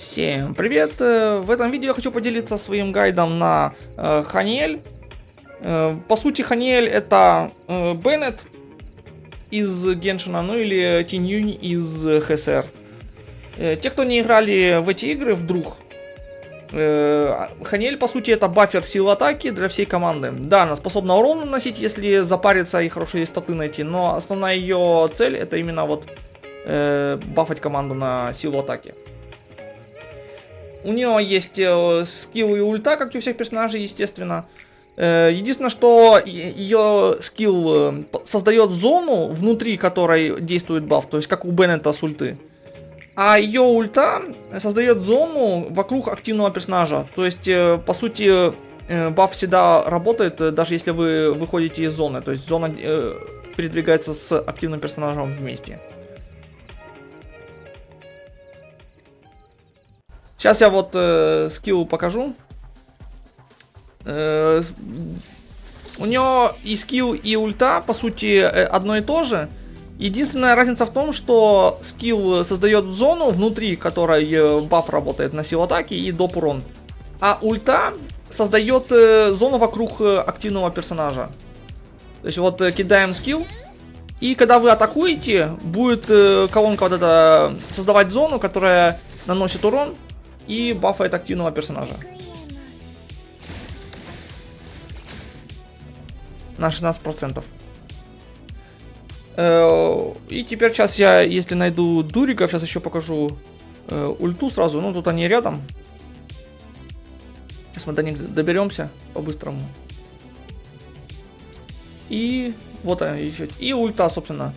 Всем привет! В этом видео я хочу поделиться своим гайдом на Ханиэль. По сути, Ханиэль это Беннет из Геншина, ну или Тинь Юнь из ХСР. Те, кто не играли в эти игры вдруг, Ханиэль по сути это бафер силы атаки для всей команды. Да, она способна урон наносить, если запариться и хорошие статы найти, но основная ее цель это именно вот бафать команду на силу атаки. У нее есть скилл и ульта, как и у всех персонажей, естественно. Единственное, что ее скилл создает зону, внутри которой действует баф, то есть как у Беннета с ульты. А ее ульта создает зону вокруг активного персонажа. То есть, по сути, баф всегда работает, даже если вы выходите из зоны. То есть зона передвигается с активным персонажем вместе. Сейчас я вот скилл покажу. У него и скилл, и ульта, по сути, одно и то же. Единственная разница в том, что скилл создает зону, внутри которой баф работает на силу атаки и доп урон. А ульта создает зону вокруг активного персонажа. То есть вот кидаем скилл. И когда вы атакуете, будет колонка вот эта создавать зону, которая наносит урон и бафает активного персонажа. На 16%. И теперь сейчас я, если найду дуриков, сейчас еще покажу ульту сразу. Ну, тут они рядом. Сейчас мы до них доберемся по-быстрому. И вот они еще. И ульта, собственно.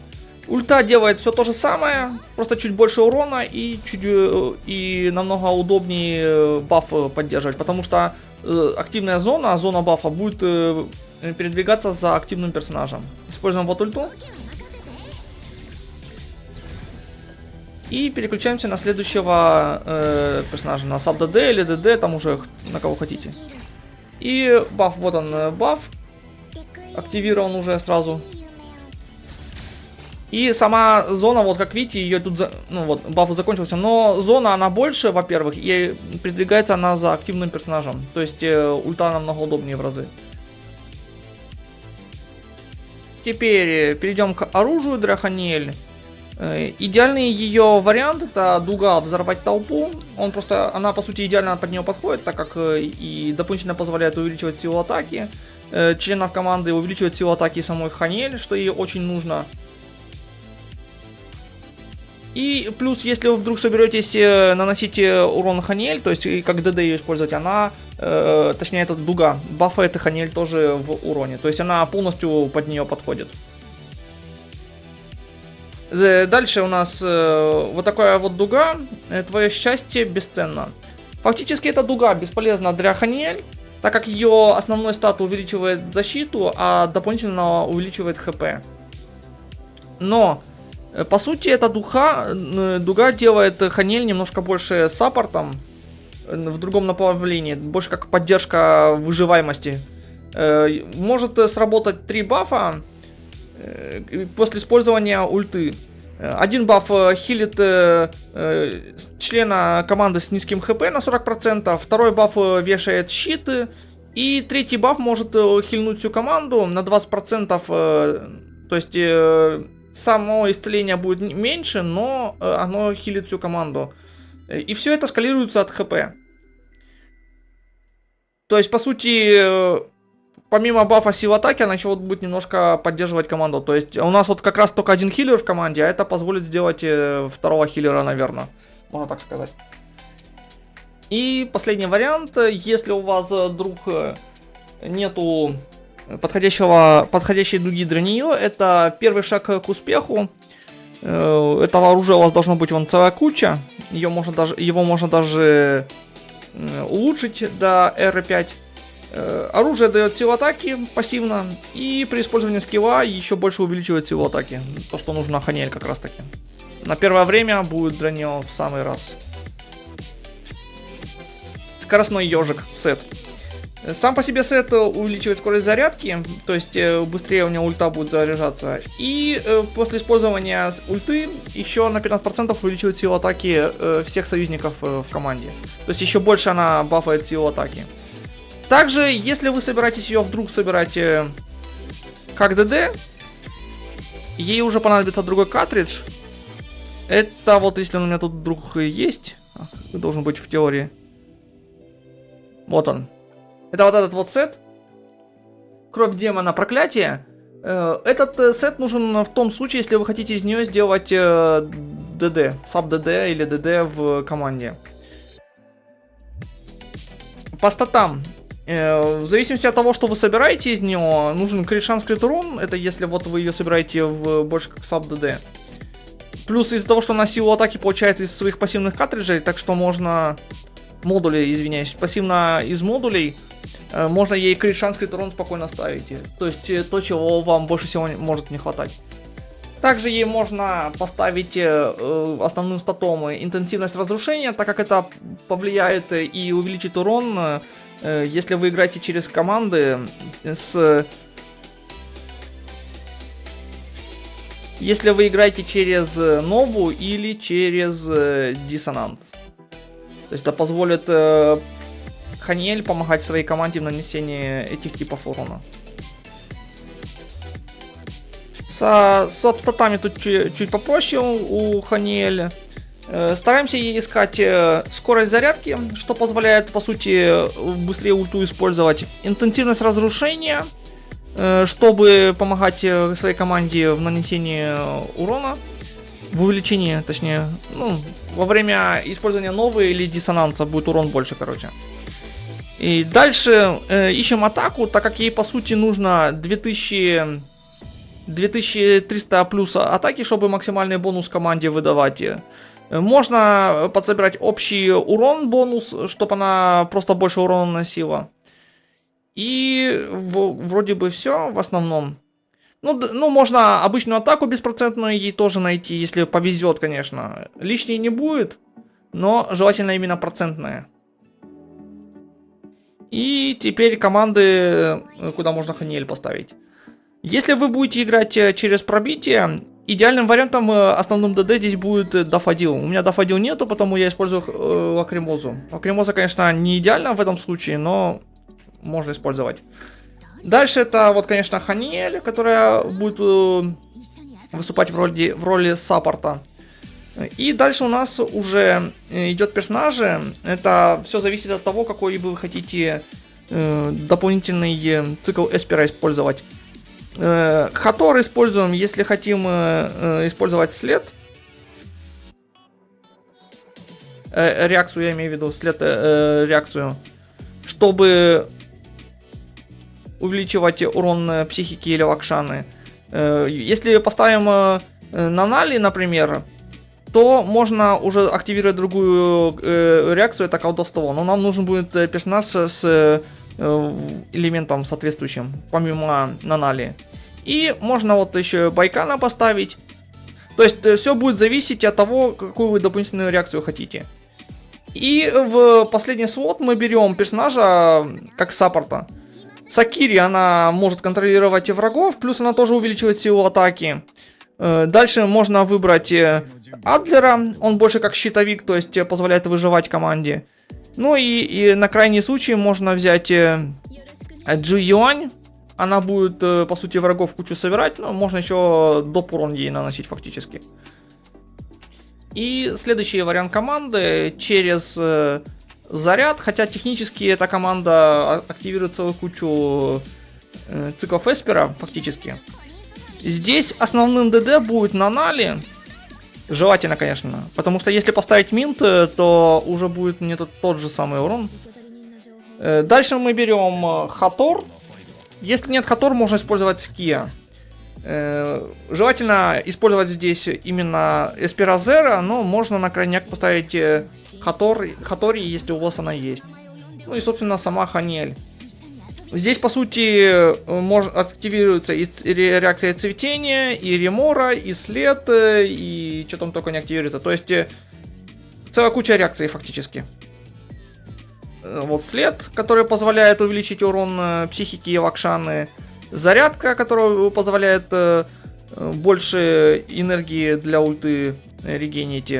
Ульта делает все то же самое, просто чуть больше урона и намного удобнее баф поддерживать, потому что активная зона, зона бафа будет передвигаться за активным персонажем. Используем вот ульту. И переключаемся на следующего персонажа, на саб ДД или ДД, там уже на кого хотите. И баф, вот он баф, активирован уже сразу. И сама зона, вот как видите, ее тут, ну вот, баф закончился, но зона она больше, во-первых, и передвигается она за активным персонажем. То есть ульта намного удобнее в разы. Теперь перейдем к оружию для Ханиэль. Идеальный ее вариант это дуга взорвать толпу. Она по сути идеально под нее подходит, так как и дополнительно позволяет увеличивать силу атаки членов команды, увеличивать силу атаки самой Ханиэль, что ей очень нужно. И плюс, если вы вдруг соберетесь наносить урон Ханиэль, то есть как ДД ее использовать, она, точнее это дуга, бафает Ханиэль тоже в уроне. То есть она полностью под нее подходит. Дальше у нас вот такая вот дуга. Твое счастье бесценно. Фактически эта дуга бесполезна для Ханиэль, так как ее основной стат увеличивает защиту, а дополнительно увеличивает ХП. Но по сути, эта дуга делает Ханиэль немножко больше саппортом, в другом направлении, больше как поддержка выживаемости. Может сработать 3 бафа после использования ульты. Один баф хилит члена команды с низким хп на 40%, второй баф вешает щиты, и третий баф может хильнуть всю команду на 20%, то есть само исцеление будет меньше, но оно хилит всю команду. И все это скалируется от хп. То есть, по сути, помимо бафа сил атаки, она еще вот будет немножко поддерживать команду. То есть, у нас вот как раз только один хиллер в команде, а это позволит сделать второго хиллера, наверное. Можно так сказать. И последний вариант. Если у вас вдруг нету подходящей дуги для нее, это первый шаг к успеху. Этого оружия у вас должно быть вон целая куча. Его можно даже улучшить до R5. Оружие дает силу атаки пассивно, и при использовании скилла еще больше увеличивает силу атаки. То, что нужно Ханиэль как раз таки. На первое время будет для нее в самый раз. Скоростной ежик сет. Сам по себе сет увеличивает скорость зарядки, то есть быстрее у него ульта будет заряжаться. И после использования ульты еще на 15% увеличивает силу атаки всех союзников в команде. То есть еще больше она бафает силу атаки. Также, если вы собираетесь ее вдруг собирать как ДД, ей уже понадобится другой картридж. Это вот если он у меня тут вдруг есть, должен быть в теории. Вот он. Это вот этот вот сет. Кровь демона, проклятие. Этот сет нужен в том случае, если вы хотите из нее сделать ДД, саб-ДД или ДД в команде. По статам. В зависимости от того, что вы собираете из нее, нужен крит шанс, крит урон. Это если вот вы ее собираете в больше как саб-ДД. Плюс из-за того, что она силу атаки получает из своих пассивных картриджей, так что можно... Модули, извиняюсь, пассивно из модулей можно ей крит шанс, крит урон спокойно ставить. То есть то, чего вам больше всего может не хватать. Также ей можно поставить основным статом интенсивность разрушения, так как это повлияет и увеличит урон, если вы играете через команды с... Если вы играете через Нову или через Диссонанс. То есть это позволит Ханиэль помогать своей команде в нанесении этих типов урона. Со статами тут чуть попроще у Ханиэль. Стараемся ей искать скорость зарядки, что позволяет, по сути, быстрее ульту использовать. Интенсивность разрушения, чтобы помогать своей команде в нанесении урона. В увеличении, точнее, ну, во время использования новой или диссонанса будет урон больше, короче. И дальше ищем атаку, так как ей, по сути, нужно 2300 плюс атаки, чтобы максимальный бонус команде выдавать. Можно подсобирать общий урон бонус, чтобы она просто больше урона наносила. И вроде бы все в основном. Ну, можно обычную атаку беспроцентную ей тоже найти, если повезет, конечно. Лишней не будет, но желательно именно процентная. И теперь команды, куда можно Ханиэль поставить. Если вы будете играть через пробитие, идеальным вариантом основным ДД здесь будет Дафодил. У меня Дафодил нету, потому я использую Лакримозу. Лакримоза, конечно, не идеально в этом случае, но можно использовать. Дальше это вот, конечно, Ханиэль, которая будет выступать в роли саппорта. И дальше у нас уже идет персонажи. Это все зависит от того, какой вы хотите дополнительный цикл Эспера использовать. Хатор используем, если хотим использовать след. Реакцию, я имею в виду, след, реакцию. Чтобы увеличивать урон психики или лакшаны. Если поставим на Нали, например, то можно уже активировать другую реакцию, это колдовство. Но нам нужен будет персонаж с элементом соответствующим, помимо Нанали. И можно вот еще Байкана поставить. То есть все будет зависеть от того, какую вы дополнительную реакцию хотите. И в последний слот мы берем персонажа как саппорта. Сакири, она может контролировать врагов, плюс она тоже увеличивает силу атаки. Дальше можно выбрать Адлера, он больше как щитовик, то есть позволяет выживать команде. Ну и на крайний случай можно взять Джи Юань, она будет, по сути, врагов кучу собирать, но можно еще доп урон ей наносить фактически. И следующий вариант команды через заряд, хотя технически эта команда активирует целую кучу циклов Эспера, фактически. Здесь основным ДД будет Нанали, желательно, конечно, потому что если поставить Минт, то уже будет не тот же самый урон. Дальше мы берем Хатор. Если нет Хатор, можно использовать Ския. Желательно использовать здесь именно Эсперазера, но можно на крайняк поставить Хатори, если у вас она есть. Ну и, собственно, сама Ханиэль. Здесь, по сути, активируется и реакция цветения, и ремора, и след, и что там только не активируется. То есть, целая куча реакций фактически. вот след, который позволяет увеличить урон психики и Вакшаны. Зарядка, которая позволяет больше энергии для ульты регенить.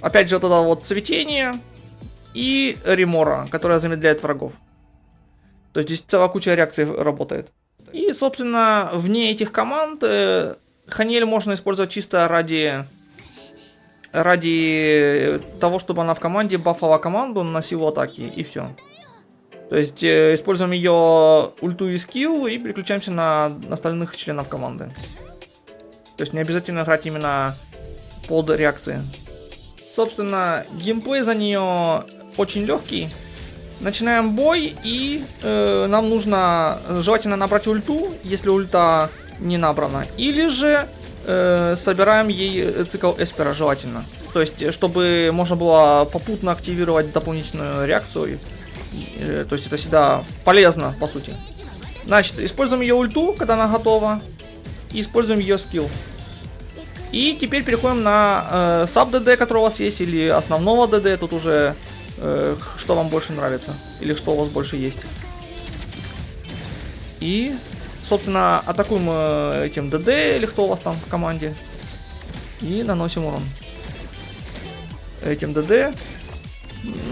Опять же, вот это вот цветение. И Ремора, которая замедляет врагов. То есть здесь целая куча реакций работает. И, собственно, вне этих команд Ханиэль можно использовать чисто ради того, чтобы она в команде бафала команду на силу атаки, и все. То есть используем ее ульту и скилл и переключаемся на остальных членов команды. То есть не обязательно играть именно под реакции. Собственно, геймплей за нее очень легкий. Начинаем бой, и нам нужно желательно набрать ульту, если ульта не набрана. Или же собираем ей цикл Эспера желательно. То есть, чтобы можно было попутно активировать дополнительную реакцию. То есть это всегда полезно, по сути. Значит, используем ее ульту, когда она готова. И используем ее скилл. И теперь переходим на саб-ДД, который у вас есть, или основного ДД. Тут уже что вам больше нравится, или что у вас больше есть. И, собственно, атакуем этим ДД, или кто у вас там в команде. И наносим урон этим ДД.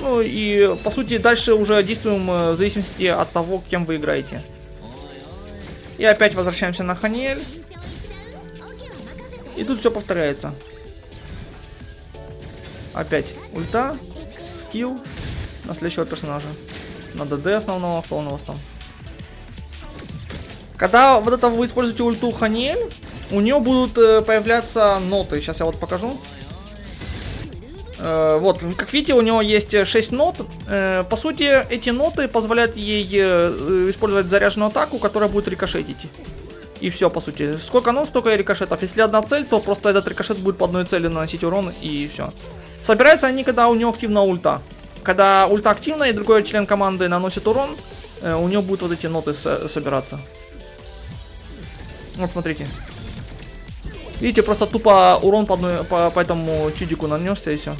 Ну и, по сути, дальше уже действуем в зависимости от того, кем вы играете. И опять возвращаемся на Ханиэль. И тут все повторяется. Опять ульта, скилл на следующего персонажа. На ДД основного, кто у нас там. Когда вот это вы используете ульту Ханиэль, у нее будут появляться ноты. Сейчас я вот покажу. Вот, как видите, у него есть 6 нот. По сути, эти ноты позволяют ей использовать заряженную атаку, которая будет рикошетить. И все, по сути. Сколько нот, столько и рикошетов. Если одна цель, то просто этот рикошет будет по одной цели наносить урон, и все. Собираются они, когда у него активна ульта. Когда ульта активна и другой член команды наносит урон, у него будут вот эти ноты собираться. Вот, смотрите. Видите, просто тупо урон по этому чудику нанесся, и все.